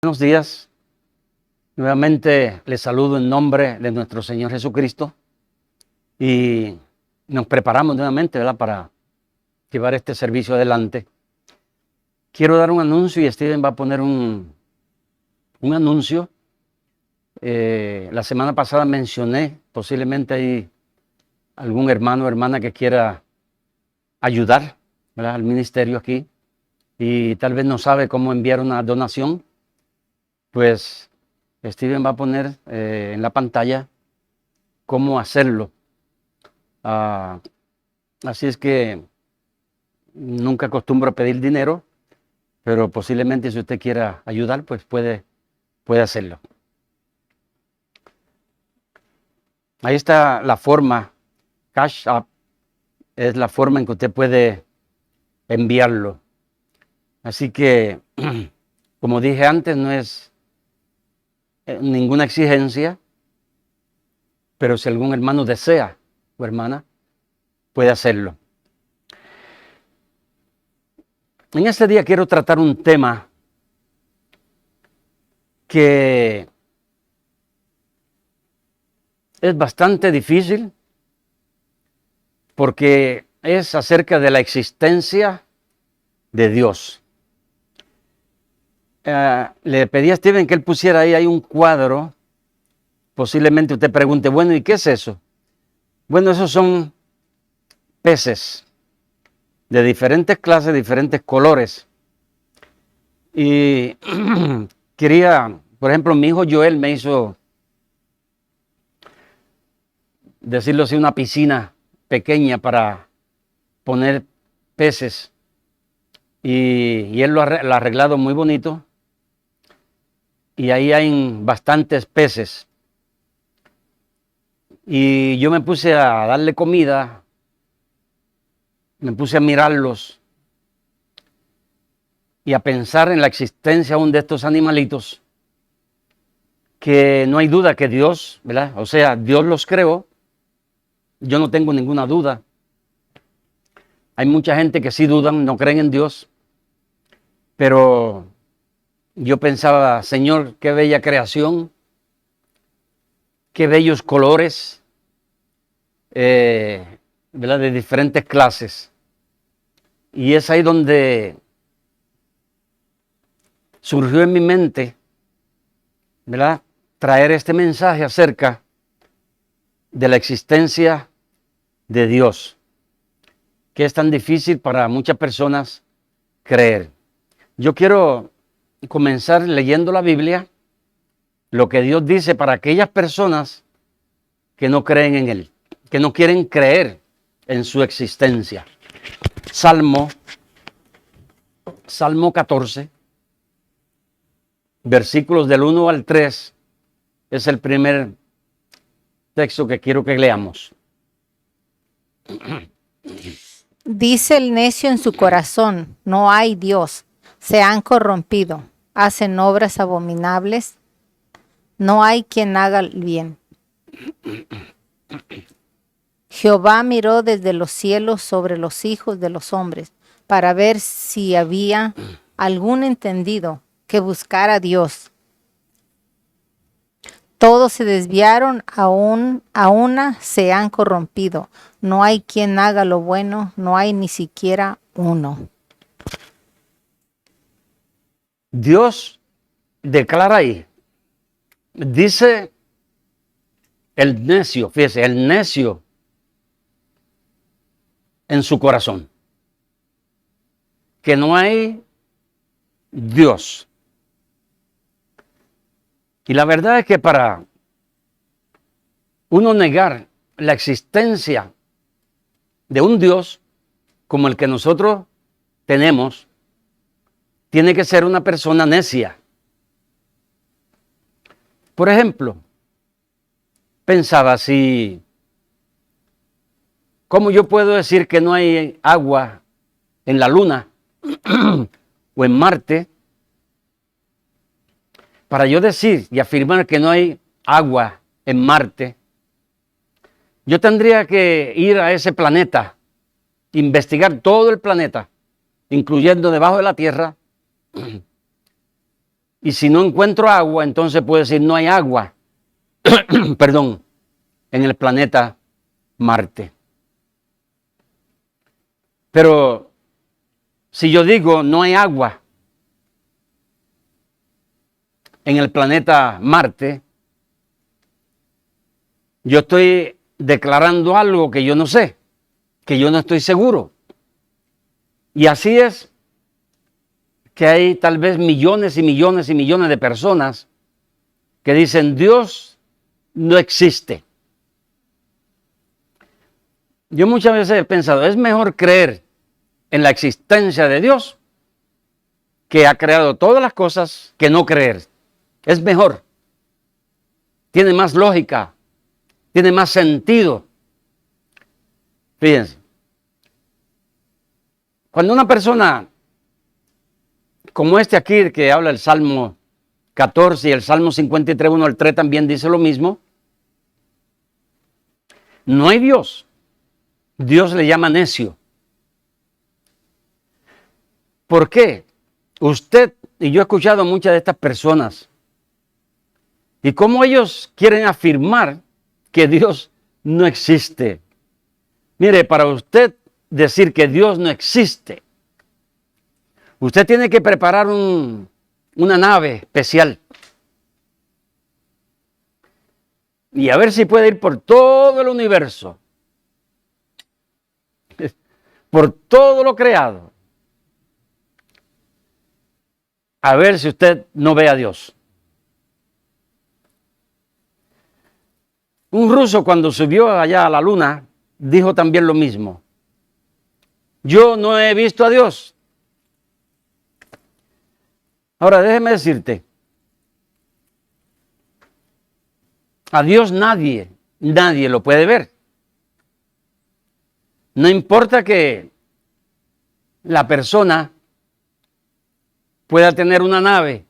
Buenos días. Nuevamente les saludo en nombre de nuestro Señor Jesucristo y nos preparamos nuevamente, ¿verdad?, para llevar este servicio adelante. Quiero dar un anuncio y Steven va a poner un anuncio. La semana pasada mencioné, posiblemente hay algún hermano o hermana que quiera ayudar, ¿verdad?, al ministerio aquí y tal vez no sabe cómo enviar una donación. Pues Steven va a poner en la pantalla cómo hacerlo. Así es que nunca acostumbro a pedir dinero, pero posiblemente si usted quiera ayudar, pues puede hacerlo. Ahí está la forma. Cash App es la forma en que usted puede enviarlo. Así que, como dije antes, no es ninguna exigencia, pero si algún hermano desea o hermana, puede hacerlo. En este día quiero tratar un tema que es bastante difícil porque es acerca de la existencia de Dios. Le pedí a Steven que él pusiera ahí un cuadro. Posiblemente usted pregunte, bueno, ¿y qué es eso? Bueno, esos son peces de diferentes clases, diferentes colores. Y quería, por ejemplo, mi hijo Joel me hizo, decirlo así, una piscina pequeña para poner peces. Y él lo ha arreglado muy bonito. Y ahí hay bastantes peces. Y yo me puse a darle comida, me puse a mirarlos y a pensar en la existencia aún de estos animalitos, que no hay duda que Dios, ¿verdad? O sea, Dios los creó, yo no tengo ninguna duda. Hay mucha gente que sí dudan, no creen en Dios, pero yo pensaba, Señor, qué bella creación, qué bellos colores, ¿verdad?, de diferentes clases. Y es ahí donde surgió en mi mente, ¿verdad?, traer este mensaje acerca de la existencia de Dios, que es tan difícil para muchas personas creer. Yo quiero comenzar leyendo la Biblia, lo que Dios dice para aquellas personas que no creen en Él, que no quieren creer en su existencia. Salmo 14, versículos del 1 al 3, es el primer texto que quiero que leamos. Dice el necio en su corazón, no hay Dios, se han corrompido, hacen obras abominables, no hay quien haga el bien. Jehová miró desde los cielos sobre los hijos de los hombres, para ver si había algún entendido que buscara a Dios. Todos se desviaron, a una se han corrompido. No hay quien haga lo bueno, no hay ni siquiera uno. Dios declara ahí, dice el necio, fíjese, el necio en su corazón, que no hay Dios. Y la verdad es que para uno negar la existencia de un Dios como el que nosotros tenemos, tiene que ser una persona necia. Por ejemplo, pensaba así, ¿cómo yo puedo decir que no hay agua en la Luna o en Marte? Para yo decir y afirmar que no hay agua en Marte, yo tendría que ir a ese planeta, investigar todo el planeta, incluyendo debajo de la Tierra, Y si no encuentro agua, entonces puedo decir no hay agua, perdón, en el planeta Marte. Pero si yo digo no hay agua en el planeta Marte, yo estoy declarando algo que yo no sé, que yo no estoy seguro. Y así es que hay tal vez millones y millones y millones de personas que dicen Dios no existe. Yo muchas veces he pensado, es mejor creer en la existencia de Dios que ha creado todas las cosas que no creer. Es mejor. Tiene más lógica. Tiene más sentido. Fíjense. Cuando una persona como este aquí que habla el Salmo 14 y el Salmo 53, 1 al 3 también dice lo mismo. No hay Dios. Dios le llama necio. ¿Por qué? Usted y yo he escuchado a muchas de estas personas y cómo ellos quieren afirmar que Dios no existe. Mire, para usted decir que Dios no existe, usted tiene que preparar una nave especial y a ver si puede ir por todo el universo, por todo lo creado, a ver si usted no ve a Dios. Un ruso cuando subió allá a la luna dijo también lo mismo. Yo no he visto a Dios. Ahora déjeme decirte, a Dios nadie lo puede ver. No importa que la persona pueda tener una nave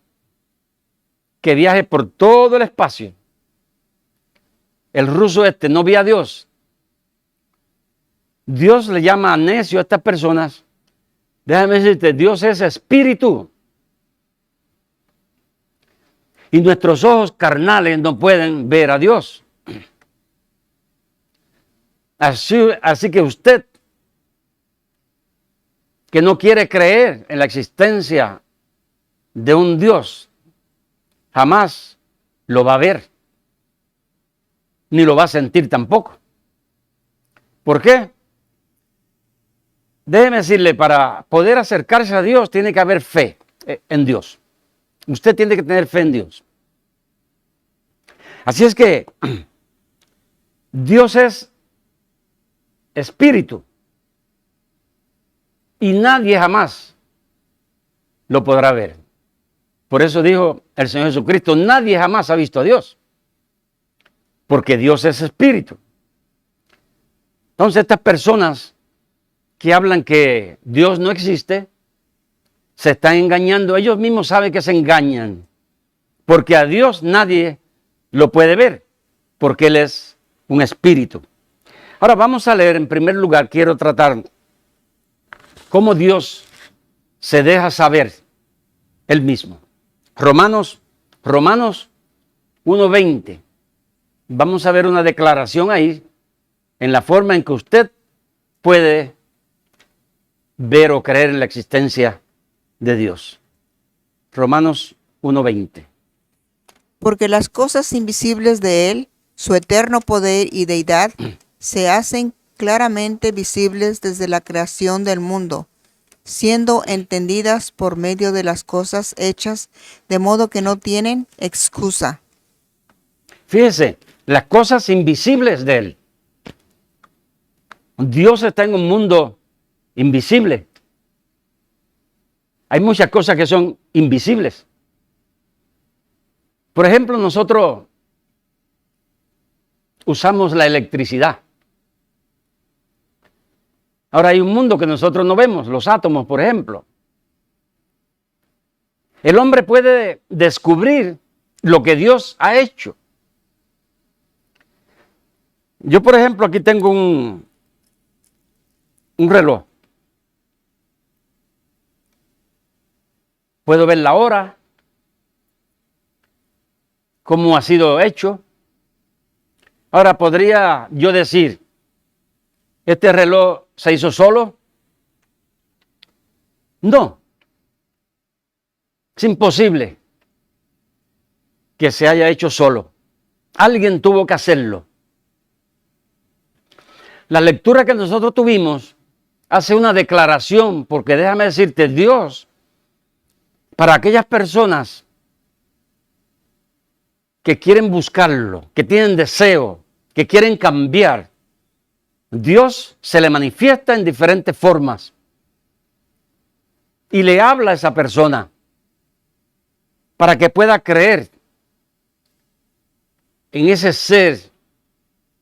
que viaje por todo el espacio. El ruso no ve a Dios. Dios le llama a necio a estas personas. Déjame decirte, Dios es espíritu. Y nuestros ojos carnales no pueden ver a Dios. Así que usted, que no quiere creer en la existencia de un Dios, jamás lo va a ver, ni lo va a sentir tampoco. ¿Por qué? Déjeme decirle, para poder acercarse a Dios tiene que haber fe en Dios. Usted tiene que tener fe en Dios. Así es que Dios es espíritu y nadie jamás lo podrá ver. Por eso dijo el Señor Jesucristo, nadie jamás ha visto a Dios, porque Dios es espíritu. Entonces estas personas que hablan que Dios no existe, se están engañando. Ellos mismos saben que se engañan, porque a Dios nadie lo puede ver, porque Él es un espíritu. Ahora vamos a leer, en primer lugar, quiero tratar cómo Dios se deja saber Él mismo. Romanos 1:20. Vamos a ver una declaración ahí en la forma en que usted puede ver o creer en la existencia de Dios. Romanos 1:20. Porque las cosas invisibles de Él, su eterno poder y deidad, se hacen claramente visibles desde la creación del mundo, siendo entendidas por medio de las cosas hechas, de modo que no tienen excusa. Fíjese, las cosas invisibles de Él. Dios está en un mundo invisible. Hay muchas cosas que son invisibles. Por ejemplo, nosotros usamos la electricidad. Ahora hay un mundo que nosotros no vemos, los átomos, por ejemplo. El hombre puede descubrir lo que Dios ha hecho. Yo, por ejemplo, aquí tengo un reloj. Puedo ver la hora, cómo ha sido hecho. Ahora, ¿podría yo decir, este reloj se hizo solo? No. Es imposible que se haya hecho solo. Alguien tuvo que hacerlo. La lectura que nosotros tuvimos hace una declaración, porque déjame decirte, Dios, para aquellas personas que quieren buscarlo, que tienen deseo, que quieren cambiar, Dios se le manifiesta en diferentes formas y le habla a esa persona para que pueda creer en ese ser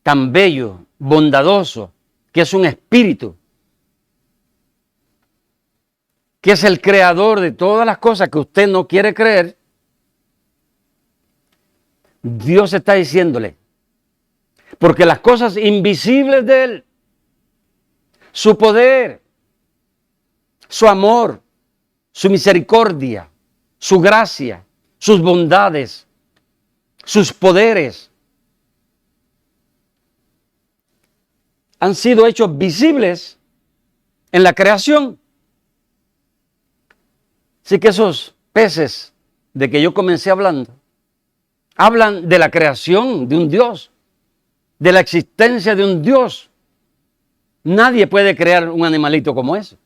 tan bello, bondadoso, que es un espíritu, que es el creador de todas las cosas que usted no quiere creer. Dios está diciéndole, porque las cosas invisibles de Él, su poder, su amor, su misericordia, su gracia, sus bondades, sus poderes, han sido hechos visibles en la creación. Así que esos peces de que yo comencé hablando, hablan de la creación de un Dios, de la existencia de un Dios. Nadie puede crear un animalito como ese.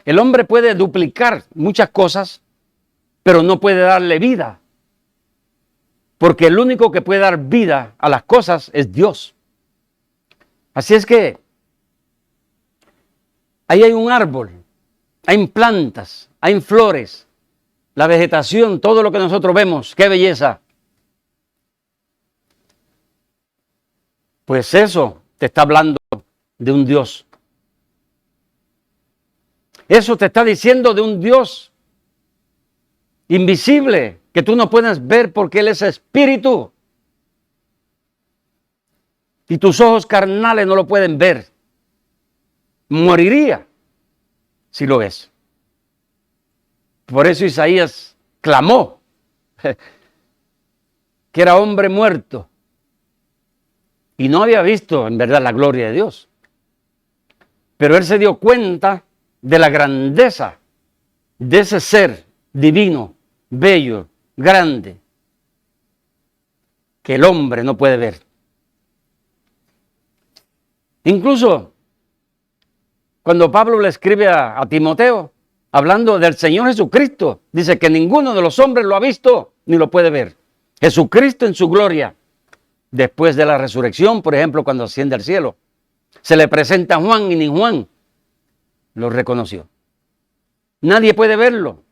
El hombre puede duplicar muchas cosas, pero no puede darle vida. Porque el único que puede dar vida a las cosas es Dios. Así es que ahí hay un árbol, hay plantas, hay flores, la vegetación, todo lo que nosotros vemos, qué belleza. Pues eso te está hablando de un Dios. Eso te está diciendo de un Dios invisible que tú no puedes ver porque Él es espíritu. Y tus ojos carnales no lo pueden ver. Moriría si lo ves. Por eso Isaías clamó que era hombre muerto y no había visto en verdad la gloria de Dios. Pero él se dio cuenta de la grandeza de ese ser divino, bello, grande, que el hombre no puede ver. Incluso cuando Pablo le escribe a Timoteo, hablando del Señor Jesucristo, dice que ninguno de los hombres lo ha visto ni lo puede ver. Jesucristo en su gloria, después de la resurrección, por ejemplo, cuando asciende al cielo, se le presenta a Juan y ni Juan lo reconoció. Nadie puede verlo.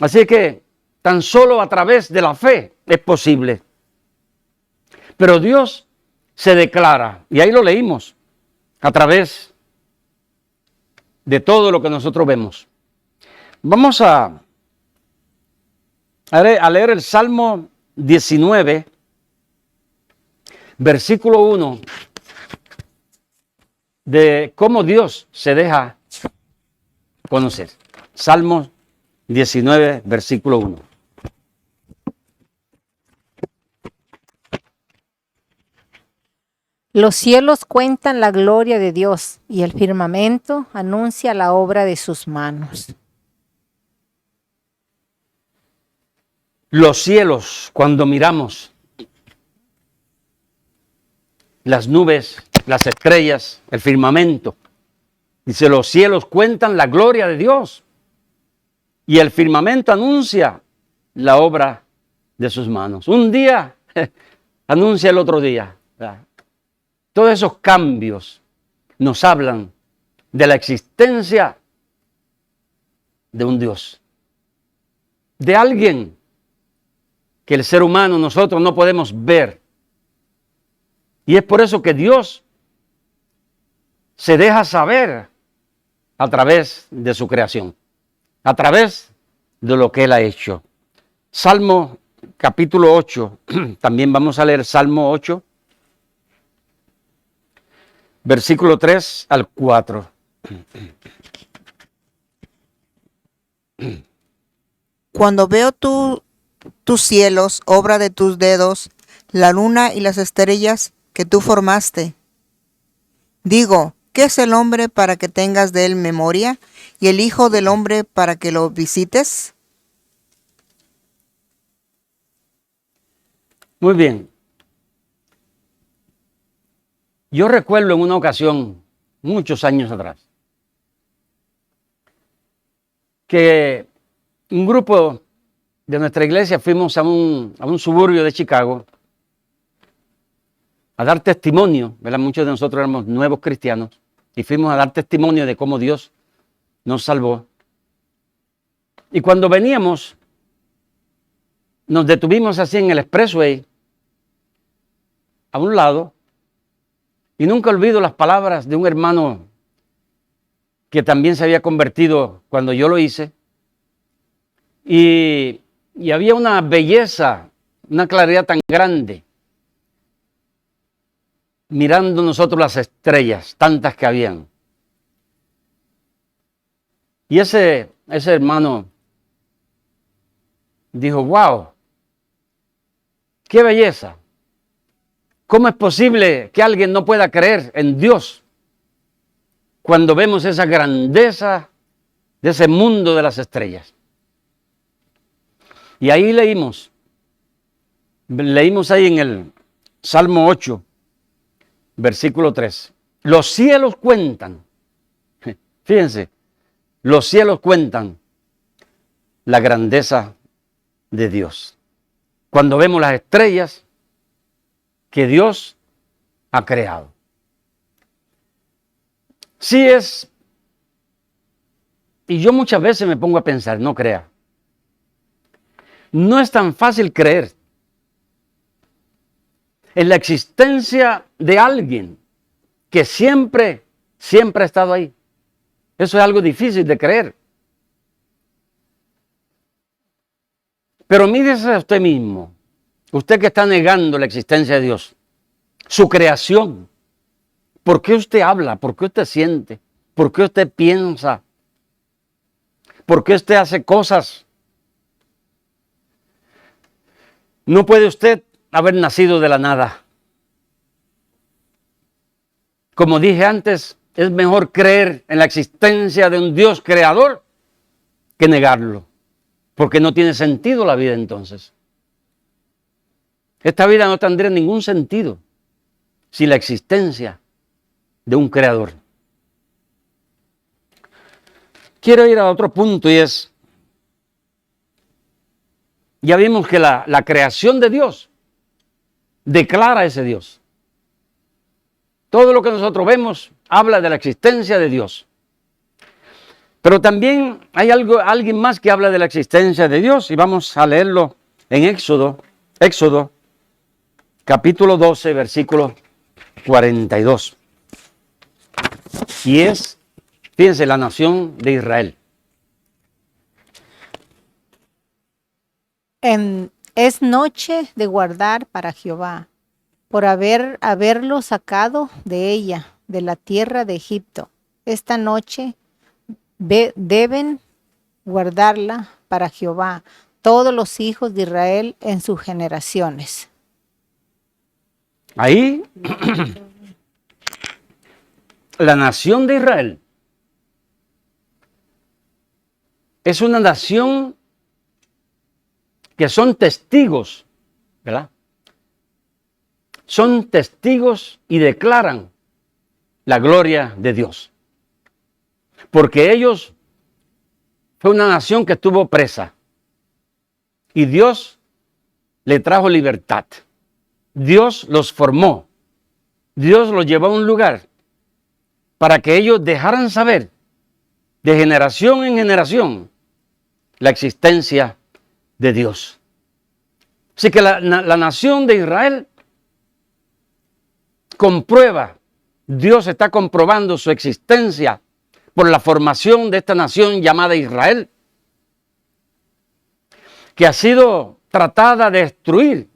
Así que tan solo a través de la fe es posible. Pero Dios se declara, y ahí lo leímos, a través de todo lo que nosotros vemos. Vamos a leer el Salmo 19, versículo 1, de cómo Dios se deja conocer. Salmo 19, versículo 1. Los cielos cuentan la gloria de Dios y el firmamento anuncia la obra de sus manos. Los cielos, cuando miramos las nubes, las estrellas, el firmamento, dice, los cielos cuentan la gloria de Dios y el firmamento anuncia la obra de sus manos. Un día anuncia el otro día. Todos esos cambios nos hablan de la existencia de un Dios, de alguien que el ser humano, nosotros no podemos ver. Y es por eso que Dios se deja saber a través de su creación, a través de lo que Él ha hecho. Salmo capítulo 8, también vamos a leer Salmo 8, versículo 3 al 4. Cuando veo tus cielos, obra de tus dedos, la luna y las estrellas que tú formaste, digo, ¿qué es el hombre para que tengas de él memoria? ¿Y el hijo del hombre para que lo visites? Muy bien. Yo recuerdo en una ocasión, muchos años atrás, que un grupo de nuestra iglesia fuimos a un suburbio de Chicago a dar testimonio, ¿verdad? Muchos de nosotros éramos nuevos cristianos y fuimos a dar testimonio de cómo Dios nos salvó. Y cuando veníamos, nos detuvimos así en el expressway, a un lado, y nunca olvido las palabras de un hermano que también se había convertido cuando yo lo hice. Y había una belleza, una claridad tan grande, mirando nosotros las estrellas, tantas que habían. Y ese hermano dijo, wow, qué belleza. ¿Cómo es posible que alguien no pueda creer en Dios cuando vemos esa grandeza de ese mundo de las estrellas? Y ahí leímos ahí en el Salmo 8, versículo 3. Los cielos cuentan, fíjense, los cielos cuentan la grandeza de Dios. Cuando vemos las estrellas que Dios ha creado. Sí es, y yo muchas veces me pongo a pensar, no crea, no es tan fácil creer en la existencia de alguien que siempre ha estado ahí. Eso es algo difícil de creer. Pero mírese a usted mismo, usted que está negando la existencia de Dios, su creación. ¿Por qué usted habla? ¿Por qué usted siente? ¿Por qué usted piensa? ¿Por qué usted hace cosas? No puede usted haber nacido de la nada. Como dije antes, es mejor creer en la existencia de un Dios creador que negarlo, porque no tiene sentido la vida entonces. Esta vida no tendría ningún sentido sin la existencia de un creador. Quiero ir a otro punto y es, ya vimos que la creación de Dios declara a ese Dios. Todo lo que nosotros vemos habla de la existencia de Dios. Pero también hay alguien más que habla de la existencia de Dios y vamos a leerlo en Éxodo capítulo 12, versículo 42. Y es, fíjense, la nación de Israel. Es noche de guardar para Jehová, por haberlo sacado de ella, de la tierra de Egipto. Esta noche deben guardarla para Jehová, todos los hijos de Israel en sus generaciones. Ahí, la nación de Israel es una nación que son testigos, ¿verdad? Son testigos y declaran la gloria de Dios. Porque ellos fue una nación que estuvo presa y Dios le trajo libertad. Dios los formó. Dios los llevó a un lugar para que ellos dejaran saber de generación en generación la existencia de Dios. Así que la nación de Israel comprueba, Dios está comprobando su existencia por la formación de esta nación llamada Israel, que ha sido tratada de destruir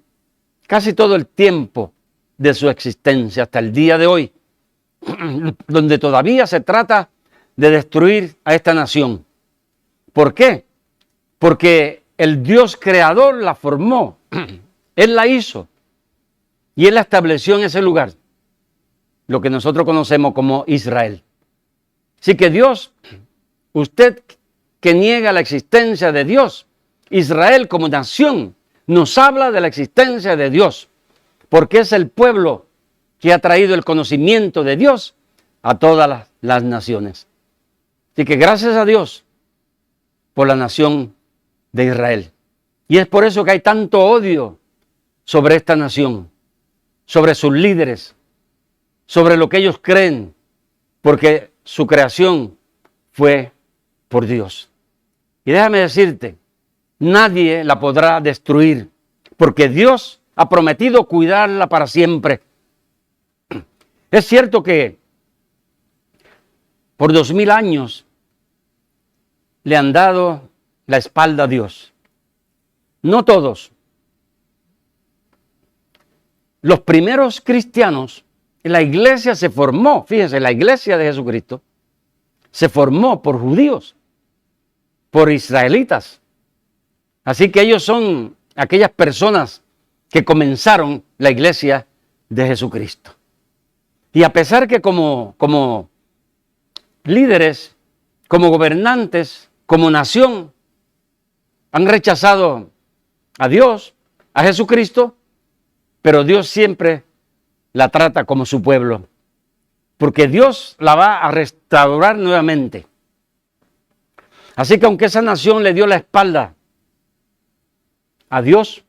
casi todo el tiempo de su existencia hasta el día de hoy, donde todavía se trata de destruir a esta nación. ¿Por qué? Porque el Dios creador la formó. Él la hizo. Y Él la estableció en ese lugar. Lo que nosotros conocemos como Israel. Así que Dios, usted que niega la existencia de Dios, Israel como nación, nos habla de la existencia de Dios. Porque es el pueblo que ha traído el conocimiento de Dios a todas las naciones. Así que gracias a Dios por la nación de Israel. Y es por eso que hay tanto odio sobre esta nación, sobre sus líderes, sobre lo que ellos creen, porque su creación fue por Dios. Y déjame decirte, nadie la podrá destruir, porque Dios ha prometido cuidarla para siempre. Es cierto que por 2000 años le han dado la espalda a Dios. No todos. Los primeros cristianos, la iglesia se formó, fíjense, la iglesia de Jesucristo se formó por judíos, por israelitas. Así que ellos son aquellas personas que comenzaron la iglesia de Jesucristo. Y a pesar que como líderes, como gobernantes, como nación, han rechazado a Dios, a Jesucristo, pero Dios siempre la trata como su pueblo, porque Dios la va a restaurar nuevamente. Así que aunque esa nación le dio la espalda a Dios,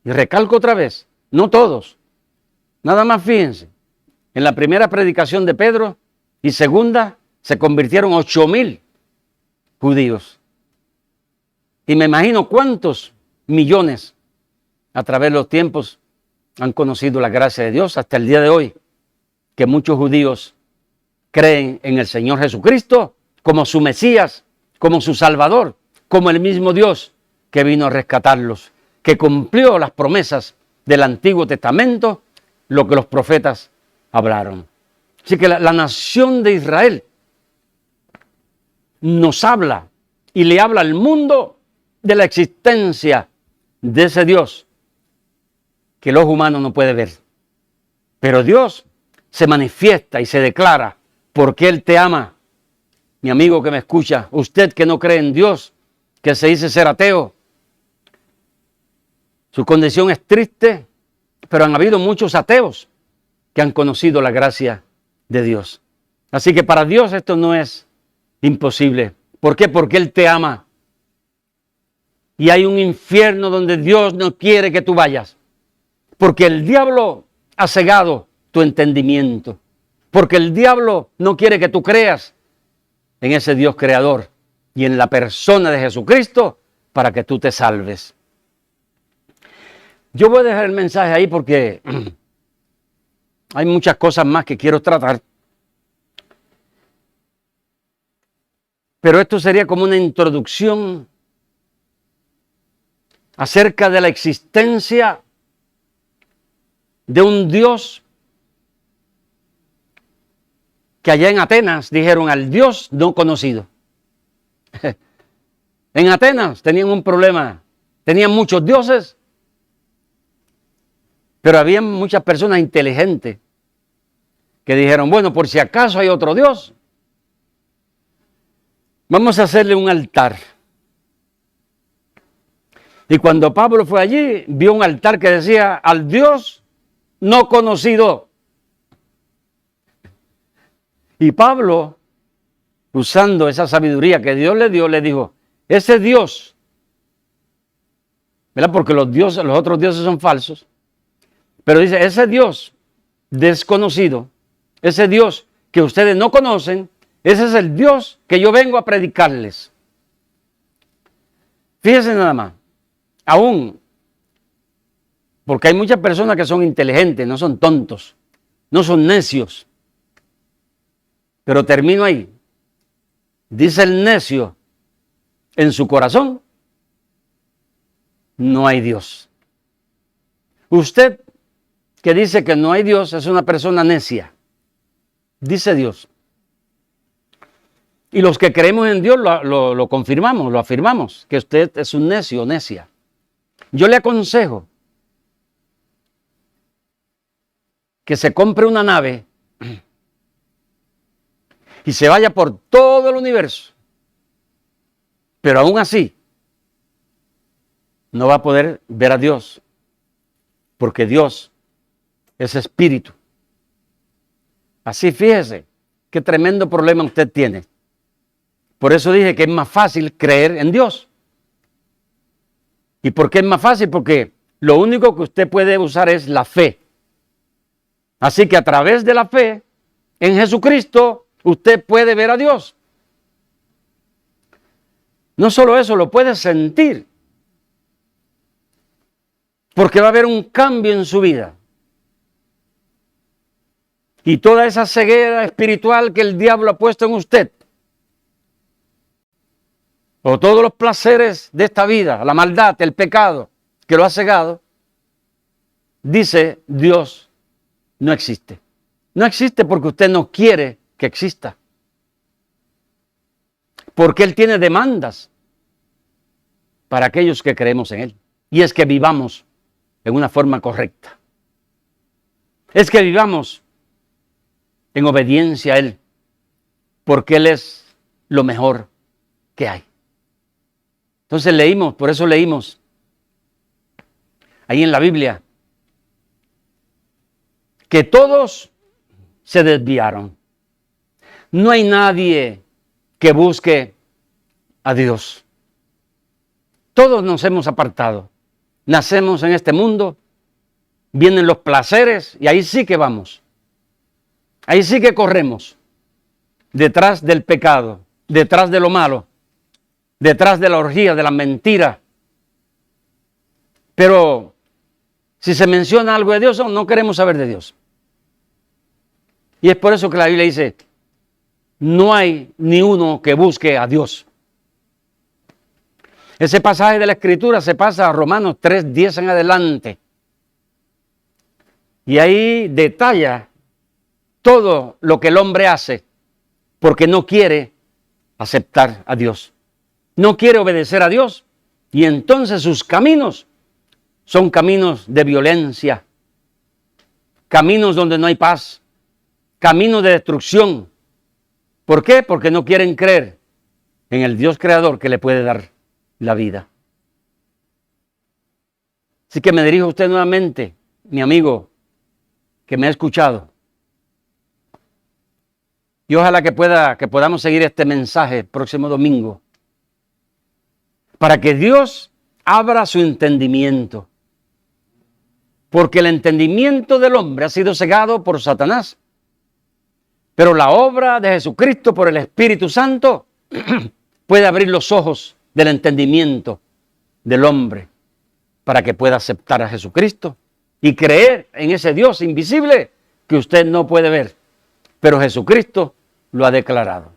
y recalco otra vez, no todos, nada más fíjense, en la primera predicación de Pedro y segunda se convirtieron 8,000 judíos. Y me imagino cuántos millones a través de los tiempos han conocido la gracia de Dios hasta el día de hoy, que muchos judíos creen en el Señor Jesucristo como su Mesías, como su Salvador, como el mismo Dios que vino a rescatarlos, que cumplió las promesas del Antiguo Testamento, lo que los profetas hablaron. Así que la nación de Israel nos habla y le habla al mundo de la existencia de ese Dios que el ojo humano no puede ver. Pero Dios se manifiesta y se declara porque Él te ama. Mi amigo que me escucha, usted que no cree en Dios, que se dice ser ateo, su condición es triste, pero han habido muchos ateos que han conocido la gracia de Dios. Así que para Dios esto no es imposible. ¿Por qué? Porque Él te ama. Y hay un infierno donde Dios no quiere que tú vayas. Porque el diablo ha cegado tu entendimiento. Porque el diablo no quiere que tú creas en ese Dios creador y en la persona de Jesucristo para que tú te salves. Yo voy a dejar el mensaje ahí porque hay muchas cosas más que quiero tratar. Pero esto sería como una introducción acerca de la existencia de un Dios que allá en Atenas dijeron al Dios no conocido. En Atenas tenían un problema, tenían muchos dioses, pero había muchas personas inteligentes que dijeron, bueno, por si acaso hay otro Dios, vamos a hacerle un altar. Y cuando Pablo fue allí, vio un altar que decía, al Dios no conocido. Y Pablo, usando esa sabiduría que Dios le dio, le dijo, ese Dios, ¿verdad? Porque los otros dioses son falsos. Pero dice, ese Dios desconocido, ese Dios que ustedes no conocen, ese es el Dios que yo vengo a predicarles. Fíjense nada más, aún, porque hay muchas personas que son inteligentes, no son tontos, no son necios. Pero termino ahí. Dice el necio en su corazón, no hay Dios. Usted que dice que no hay Dios es una persona necia, dice Dios. Y los que creemos en Dios lo confirmamos, lo afirmamos, que usted es un necio o necia. Yo le aconsejo que se compre una nave y se vaya por todo el universo. Pero aún así, no va a poder ver a Dios, porque Dios es espíritu. Así fíjese, qué tremendo problema usted tiene. Por eso dije que es más fácil creer en Dios. ¿Y por qué es más fácil? Porque lo único que usted puede usar es la fe. Así que a través de la fe en Jesucristo, usted puede ver a Dios. No solo eso, lo puede sentir. Porque va a haber un cambio en su vida. Y toda esa ceguera espiritual que el diablo ha puesto en usted, o todos los placeres de esta vida, la maldad, el pecado que lo ha cegado, dice Dios, no existe. No existe porque usted no quiere que exista. Porque Él tiene demandas para aquellos que creemos en Él. Y es que vivamos en una forma correcta. Es que vivamos en obediencia a Él, porque Él es lo mejor que hay. Entonces por eso leímos ahí en la Biblia, que todos se desviaron. No hay nadie que busque a Dios. Todos nos hemos apartado. Nacemos en este mundo, vienen los placeres y ahí sí que vamos. Ahí sí que corremos detrás del pecado, detrás de lo malo, detrás de la orgía, de la mentira. Pero si se menciona algo de Dios, no queremos saber de Dios. Y es por eso que la Biblia dice, no hay ni uno que busque a Dios. Ese pasaje de la Escritura se pasa a Romanos 3:10 en adelante. Y ahí detalla todo lo que el hombre hace porque no quiere aceptar a Dios. No quiere obedecer a Dios. Y entonces sus caminos son caminos de violencia, caminos donde no hay paz, caminos de destrucción. ¿Por qué? Porque no quieren creer en el Dios creador que le puede dar la vida. Así que me dirijo a usted nuevamente, mi amigo, que me ha escuchado. Y ojalá que podamos seguir este mensaje el próximo domingo, para que Dios abra su entendimiento. Porque el entendimiento del hombre ha sido cegado por Satanás. Pero la obra de Jesucristo por el Espíritu Santo puede abrir los ojos del entendimiento del hombre para que pueda aceptar a Jesucristo y creer en ese Dios invisible que usted no puede ver, pero Jesucristo lo ha declarado.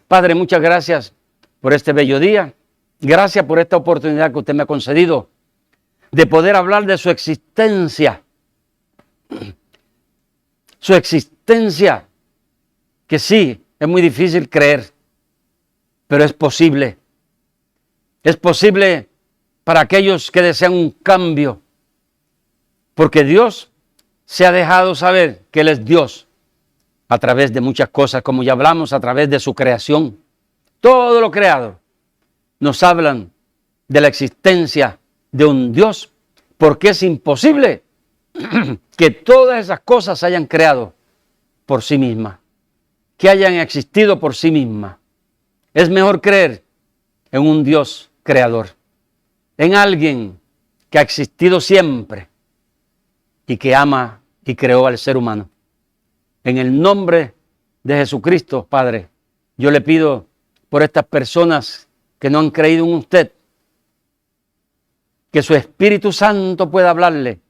Padre, muchas gracias por este bello día. Gracias por esta oportunidad que usted me ha concedido de poder hablar de su existencia. Su existencia, que sí, es muy difícil creer, pero es posible. Es posible para aquellos que desean un cambio, porque Dios se ha dejado saber que Él es Dios a través de muchas cosas, como ya hablamos, a través de su creación. Todo lo creado nos hablan de la existencia de un Dios, porque es imposible que todas esas cosas se hayan creado por sí mismas, que hayan existido por sí mismas. Es mejor creer en un Dios creador, en alguien que ha existido siempre y que ama y creó al ser humano. En el nombre de Jesucristo, Padre, yo le pido por estas personas que no han creído en usted, que su Espíritu Santo pueda hablarle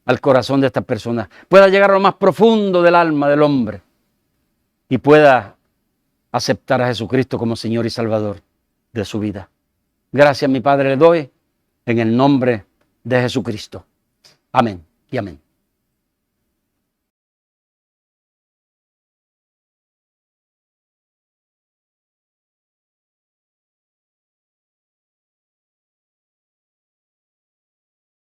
al corazón de estas personas, pueda llegar a lo más profundo del alma del hombre y pueda aceptar a Jesucristo como Señor y Salvador de su vida. Gracias, mi Padre, le doy en el nombre de Jesucristo. Amén y amén.